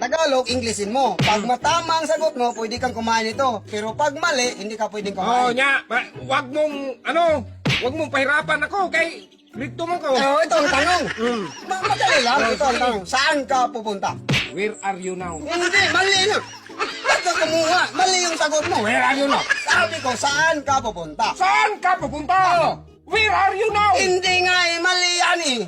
Tagalog, Englishin mo. Pag matama ang sagot mo, pwede kang kumain ito. Pero pag mali, hindi ka pwedeng Oh, kumain. nya, wag mong pahirapan ako kay dito man ko. Ito ang tanong. Madali lang. Ito ang tanong. Saan ka pupunta? Where are you now? Hindi, mali yun. Ba't ka kumuha? Mali yung sagot mo. Where are you now? Sabi ko, saan ka pupunta? Saan ka pupunta? Where are you now? Hindi nga eh, mali yan eh.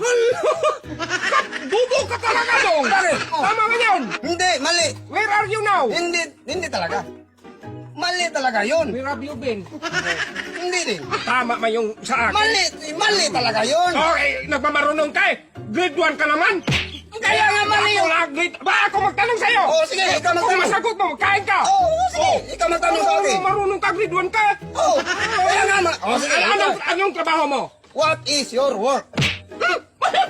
Bubo ka talaga dong. Bakit? Tama ka yun. Hindi, mali. Where are you now? Hindi talaga. Mali talaga yun. Where have you been? Hindi din. Tama man yung sa akin. Mali talaga yun. Okay, nagmamarunong ka eh. Grade 1 ka naman. Kaya nga mali yun. Ba ako magtanong sa'yo? Oo, sige, ikaw Kung magtanong. masagot mo, magkain ka. Oo, sige. Ikaw magtanong sa akin. Marunong ka, grade 1 ka. Oo. Kaya nga sige. Anong trabaho mo? What is your work?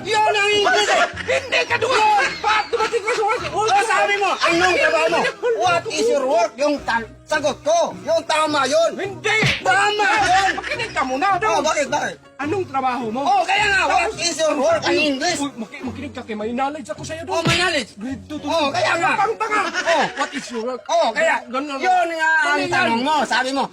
Yun ang English eh. Hindi ka doon! Ba't dumating ka sa work? Sabi mo, anong trabaho mo? What is your work? Yung sagot ko. Yung tama yun. Hindi! Tama yun. Makinig ka muna doon. Bakit? Anong trabaho mo? Kaya nga, what is your work in English? Uy, makinig ka kay may knowledge ako sa'yo doon. May knowledge. Grade 2 to Kaya nga. Tanga. What is your work? Kaya, Ganun. yun nga ang Mali yan. tanong mo. Sabi mo,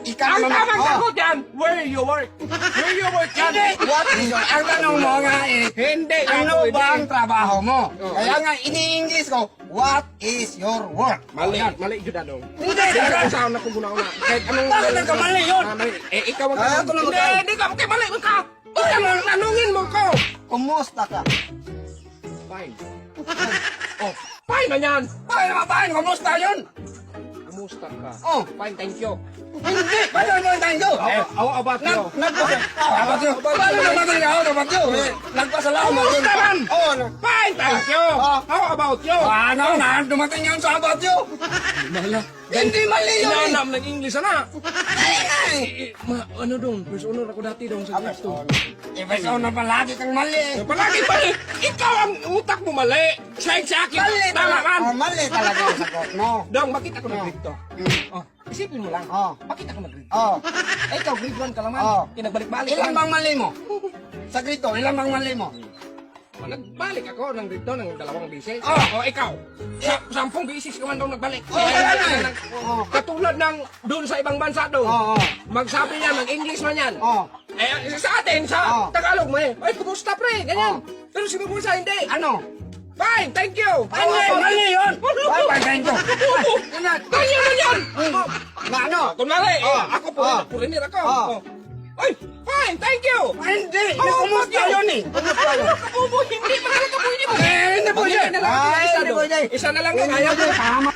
ikaw Ang naman. tamang sagot yan, where you work. Where you work yan. Hindi. What is your... Ang tanong mo nga eh, Hindi. ano pwede. ba ang trabaho mo? Kaya nga, ini-English ko, what is your work? Mali yun anong. Hindi. Kaya saan na kung guna-una. Kahit anong... Bakit nagkamali yun? Ikaw ang... Ako na magka- Hindi ka. Okay, mali ka. Tanungin mo ko. Kumusta ka? Fine. Fine na yan. Fine, kumusta yun? Kumusta ka? Fine, thank you. Hindi, paano naman tayo? How about you? Nagpasalamat yun. Kumusta man? Fine, Thank you. How about you? Dumating yun sa about you. Hindi mali yun. Inanam ng English na. Mali nga eh. Ano dong? First honor ako dati dong sa gusto. Ibasaw na palagi kang mali. Palagi mali. Ikaw ang utak mo mali. Sa akin. Mali Tama man. Mali talaga ang sagot mo. Dong, makita ko ng dito. Isipin mo lang. Bakit ako nag-grade? Ikaw, grade 1 ka lang man. Pinagbalik-balik. Ilan bang mali mo? Sa grito, ilan bang mali mo? Nagbalik ako ng dito ng 2 bisis. Ikaw. 10 bisis ka man daw nagbalik. Katulad ng doon sa ibang bansa doon. Magsabi niya, mag-English man yan. Sa atin, sa Tagalog mo ay, kumusta pre? Ganyan. Pero si Mabusa, hindi. Ano? Fine, thank you. Mali yun. Thank you. Kanya man yan. Na ano? Kunwari, ako pulinir ako. Ay, fine, thank you. Hindi. Kumusta yun eh. Kumusta yun? Kabubo, hindi. Magalang ka pwede mo. Hindi pwede. Isa na lang. Isa na lang. Kaya mo.